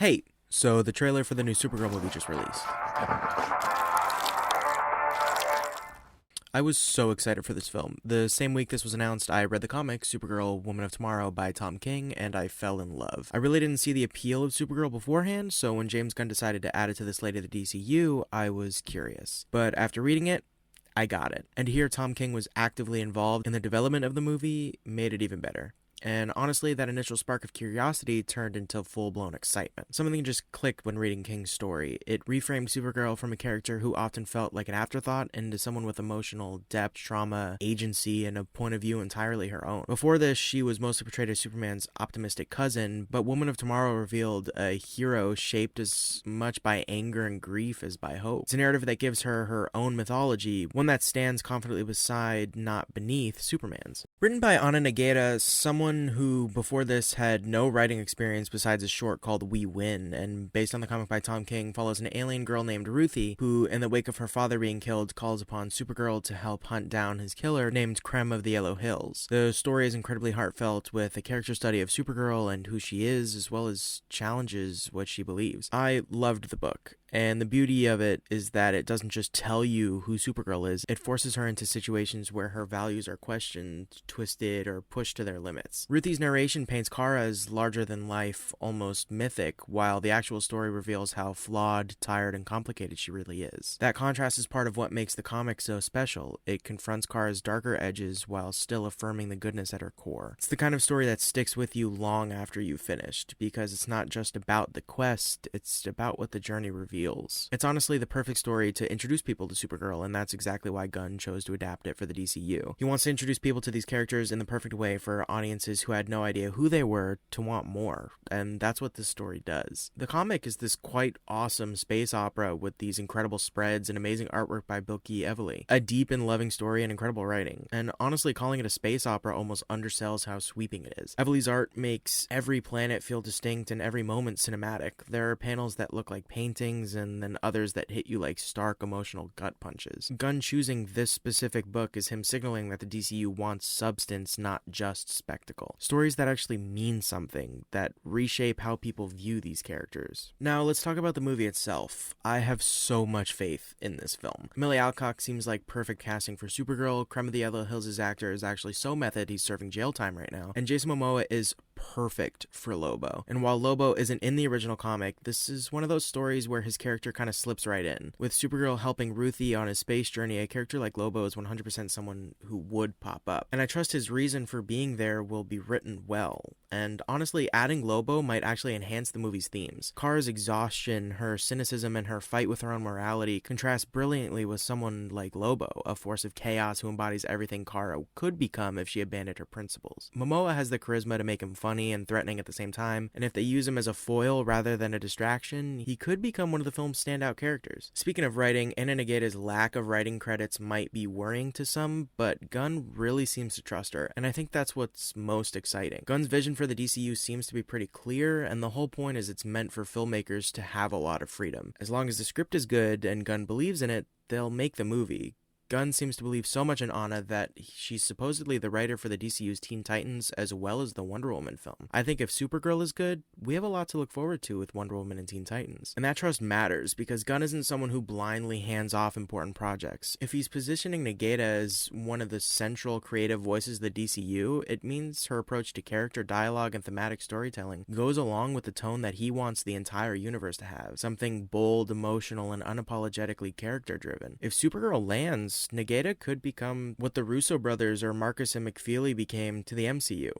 Hey, so the trailer for the new Supergirl movie just released. I was so excited for this film. The same week this was announced, I read the comic Supergirl Woman of Tomorrow by Tom King, and I fell in love. I really didn't see the appeal of Supergirl beforehand, so when James Gunn decided to add it to the slate of the DCU, I was curious. But after reading it, I got it. And to hear Tom King was actively involved in the development of the movie made it even better. And honestly, that initial spark of curiosity turned into full-blown excitement. Something just clicked when reading King's story. It reframed Supergirl from a character who often felt like an afterthought into someone with emotional depth, trauma, agency, and a point of view entirely her own. Before this, she was mostly portrayed as Superman's optimistic cousin, but Woman of Tomorrow revealed a hero shaped as much by anger and grief as by hope. It's a narrative that gives her her own mythology, one that stands confidently beside, not beneath, Superman's. Written by Anna Nagata, someone who before this had no writing experience besides a short called We Win, and based on the comic by Tom King, follows an alien girl named Ruthie, who, in the wake of her father being killed, calls upon Supergirl to help hunt down his killer, named Creme of the Yellow Hills. The story is incredibly heartfelt, with a character study of Supergirl and who she is, as well as challenges what she believes. I loved the book. And the beauty of it is that it doesn't just tell you who Supergirl is, it forces her into situations where her values are questioned, twisted, or pushed to their limits. Ruthie's narration paints Kara as larger-than-life, almost mythic, while the actual story reveals how flawed, tired, and complicated she really is. That contrast is part of what makes the comic so special. It confronts Kara's darker edges while still affirming the goodness at her core. It's the kind of story that sticks with you long after you've finished, because it's not just about the quest, it's about what the journey reveals. It's honestly the perfect story to introduce people to Supergirl, and that's exactly why Gunn chose to adapt it for the DCU. He wants to introduce people to these characters in the perfect way for audiences who had no idea who they were to want more, and that's what this story does. The comic is this quite awesome space opera with these incredible spreads and amazing artwork by Bilky Evely, a deep and loving story and incredible writing, and honestly calling it a space opera almost undersells how sweeping it is. Evely's art makes every planet feel distinct and every moment cinematic. There are panels that look like paintings and then others that hit you like stark emotional gut punches. Gunn choosing this specific book is him signaling that the DCU wants substance, not just spectacle. Stories that actually mean something, that reshape how people view these characters. Now, let's talk about the movie itself. I have so much faith in this film. Millie Alcock seems like perfect casting for Supergirl. Creme of the Yellow Hills' actor is actually so method he's serving jail time right now. And Jason Momoa is perfect for Lobo. And while Lobo isn't in the original comic, this is one of those stories where his character kind of slips right in. With Supergirl helping Ruthie on his space journey, a character like Lobo is 100% someone who would pop up. And I trust his reason for being there will be written well. And honestly, adding Lobo might actually enhance the movie's themes. Kara's exhaustion, her cynicism, and her fight with her own morality contrast brilliantly with someone like Lobo, a force of chaos who embodies everything Kara could become if she abandoned her principles. Momoa has the charisma to make him funny and threatening at the same time, and if they use him as a foil rather than a distraction, he could become one of the film's standout characters. Speaking of writing, Anna Nagata's lack of writing credits might be worrying to some, but Gunn really seems to trust her, and I think that's what's most exciting. Gunn's vision for the DCU seems to be pretty clear, and the whole point is it's meant for filmmakers to have a lot of freedom. As long as the script is good and Gunn believes in it, they'll make the movie. Gunn seems to believe so much in Anna that she's supposedly the writer for the DCU's Teen Titans as well as the Wonder Woman film. I think if Supergirl is good, we have a lot to look forward to with Wonder Woman and Teen Titans. And that trust matters because Gunn isn't someone who blindly hands off important projects. If he's positioning Nagata as one of the central creative voices of the DCU, it means her approach to character dialogue and thematic storytelling goes along with the tone that he wants the entire universe to have. Something bold, emotional, and unapologetically character-driven. If Supergirl lands, Nagata could become what the Russo brothers or Marcus and McFeely became to the MCU.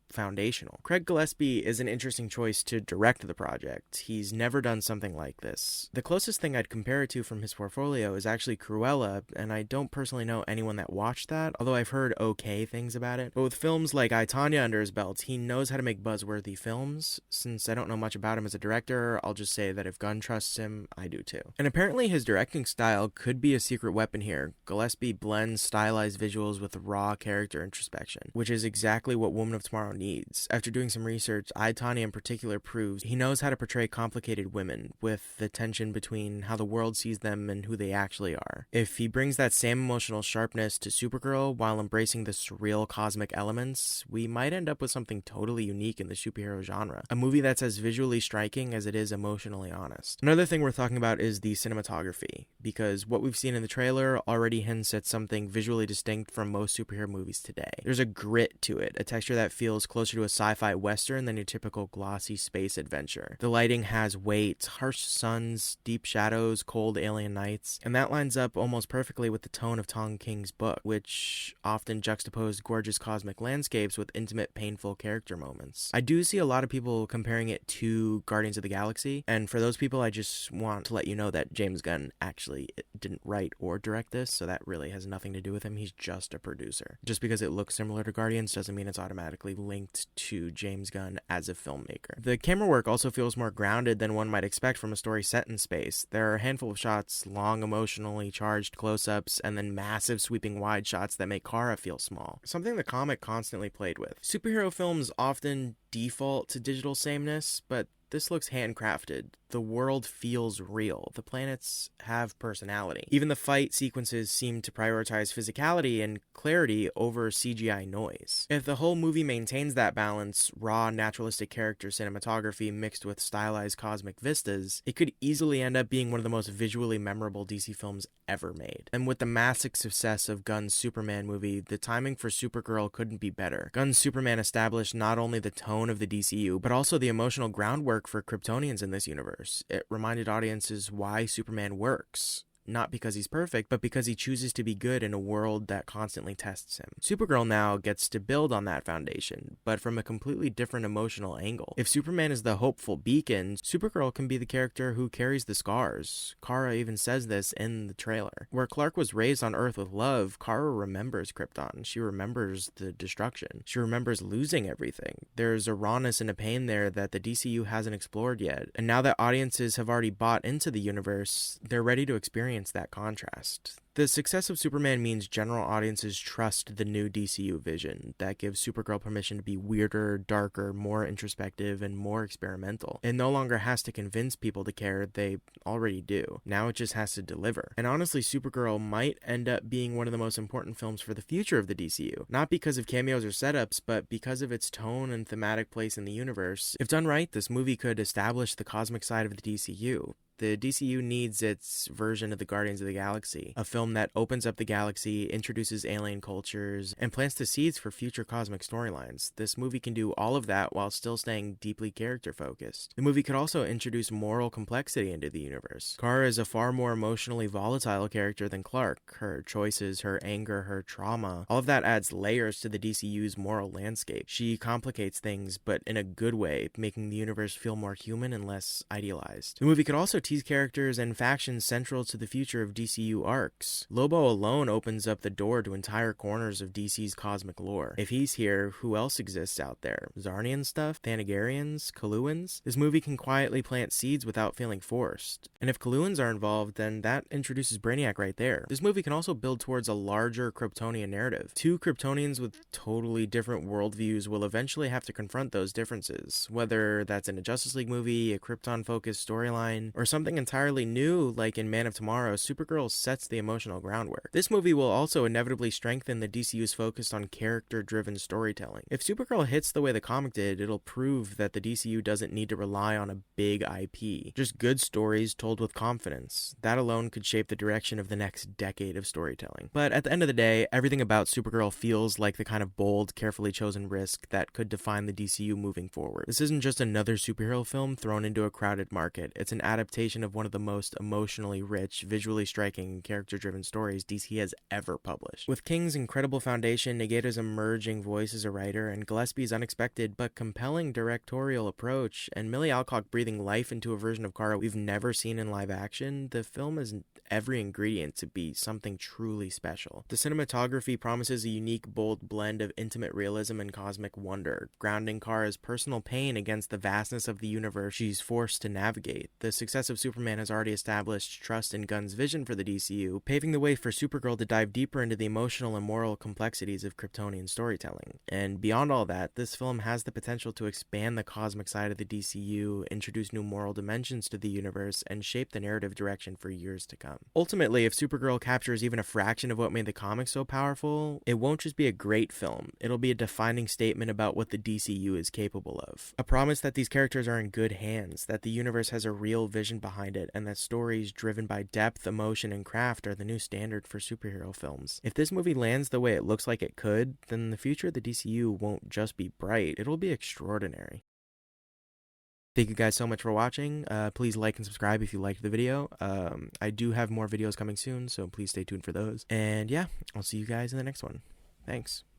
Foundational. Craig Gillespie is an interesting choice to direct the project. He's never done something like this. The closest thing I'd compare it to from his portfolio is actually Cruella, and I don't personally know anyone that watched that, although I've heard okay things about it. But with films like I, Tonya under his belt, he knows how to make buzzworthy films. Since I don't know much about him as a director, I'll just say that if Gunn trusts him, I do too. And apparently his directing style could be a secret weapon here. Gillespie blends stylized visuals with raw character introspection, which is exactly what Woman of Tomorrow needs. After doing some research, Tani in particular proves he knows how to portray complicated women, with the tension between how the world sees them and who they actually are. If he brings that same emotional sharpness to Supergirl while embracing the surreal cosmic elements, we might end up with something totally unique in the superhero genre. A movie that's as visually striking as it is emotionally honest. Another thing we're talking about is the cinematography, because what we've seen in the trailer already hints at something visually distinct from most superhero movies today. There's a grit to it, a texture that feels closer to a sci-fi western than your typical glossy space adventure. The lighting has weight, harsh suns, deep shadows, cold alien nights, and that lines up almost perfectly with the tone of Tom King's book, which often juxtaposed gorgeous cosmic landscapes with intimate, painful character moments. I do see a lot of people comparing it to Guardians of the Galaxy, and for those people, I just want to let you know that James Gunn actually didn't write or direct this, so that really has nothing to do with him. He's just a producer. Just because it looks similar to Guardians doesn't mean it's automatically linked to James Gunn as a filmmaker. The camera work also feels more grounded than one might expect from a story set in space. There are a handful of shots, long emotionally charged close-ups, and then massive sweeping wide shots that make Kara feel small. Something the comic constantly played with. Superhero films often default to digital sameness, but this looks handcrafted. The world feels real. The planets have personality. Even the fight sequences seem to prioritize physicality and clarity over CGI noise. If the whole movie maintains that balance, raw, naturalistic character cinematography mixed with stylized cosmic vistas, it could easily end up being one of the most visually memorable DC films ever made. And with the massive success of Gunn's Superman movie, the timing for Supergirl couldn't be better. Gunn's Superman established not only the tone of the DCU, but also the emotional groundwork for Kryptonians in this universe. It reminded audiences why Superman works. Not because he's perfect, but because he chooses to be good in a world that constantly tests him. Supergirl now gets to build on that foundation, but from a completely different emotional angle. If Superman is the hopeful beacon, Supergirl can be the character who carries the scars. Kara even says this in the trailer. Where Clark was raised on Earth with love, Kara remembers Krypton. She remembers the destruction. She remembers losing everything. There's a rawness and a pain there that the DCU hasn't explored yet. And now that audiences have already bought into the universe, they're ready to experience that contrast. The success of Superman means general audiences trust the new DCU vision that gives Supergirl permission to be weirder, darker, more introspective, and more experimental. It no longer has to convince people to care, they already do. Now it just has to deliver. And honestly, Supergirl might end up being one of the most important films for the future of the DCU. Not because of cameos or setups, but because of its tone and thematic place in the universe. If done right, this movie could establish the cosmic side of the DCU. The DCU needs its version of the Guardians of the Galaxy, a film that opens up the galaxy, introduces alien cultures, and plants the seeds for future cosmic storylines. This movie can do all of that while still staying deeply character-focused. The movie could also introduce moral complexity into the universe. Kara is a far more emotionally volatile character than Clark. Her choices, her anger, her trauma, all of that adds layers to the DCU's moral landscape. She complicates things, but in a good way, making the universe feel more human and less idealized. The movie could also tease characters and factions central to the future of DCU arcs. Lobo alone opens up the door to entire corners of DC's cosmic lore. If he's here, who else exists out there? Zarnian stuff? Thanagarians? Coluans? This movie can quietly plant seeds without feeling forced. And if Coluans are involved, then that introduces Brainiac right there. This movie can also build towards a larger Kryptonian narrative. Two Kryptonians with totally different worldviews will eventually have to confront those differences, whether that's in a Justice League movie, a Krypton-focused storyline, or something entirely new like in Man of Tomorrow. Supergirl sets the emotional groundwork. This movie will also inevitably strengthen the DCU's focus on character-driven storytelling. If Supergirl hits the way the comic did, it'll prove that the DCU doesn't need to rely on a big IP. Just good stories told with confidence. That alone could shape the direction of the next decade of storytelling. But at the end of the day, everything about Supergirl feels like the kind of bold, carefully chosen risk that could define the DCU moving forward. This isn't just another superhero film thrown into a crowded market. It's an adaptation of one of the most emotionally rich, visually striking, and character-driven stories DC has ever published. With King's incredible foundation, Nagata's emerging voice as a writer, and Gillespie's unexpected but compelling directorial approach, and Millie Alcock breathing life into a version of Kara we've never seen in live action, the film has every ingredient to be something truly special. The cinematography promises a unique, bold blend of intimate realism and cosmic wonder, grounding Kara's personal pain against the vastness of the universe she's forced to navigate. The success of of Superman has already established trust in Gunn's vision for the DCU, paving the way for Supergirl to dive deeper into the emotional and moral complexities of Kryptonian storytelling. And beyond all that, this film has the potential to expand the cosmic side of the DCU, introduce new moral dimensions to the universe, and shape the narrative direction for years to come. Ultimately, if Supergirl captures even a fraction of what made the comics so powerful, it won't just be a great film, it'll be a defining statement about what the DCU is capable of. A promise that these characters are in good hands, that the universe has a real vision behind it, and that stories driven by depth, emotion, and craft are the new standard for superhero films. If this movie lands the way it looks like it could, then the future of the DCU won't just be bright, it'll be extraordinary. Thank you guys so much for watching. Please like and subscribe if you liked the video. I do have more videos coming soon, so please stay tuned for those. And yeah, I'll see you guys in the next one. Thanks.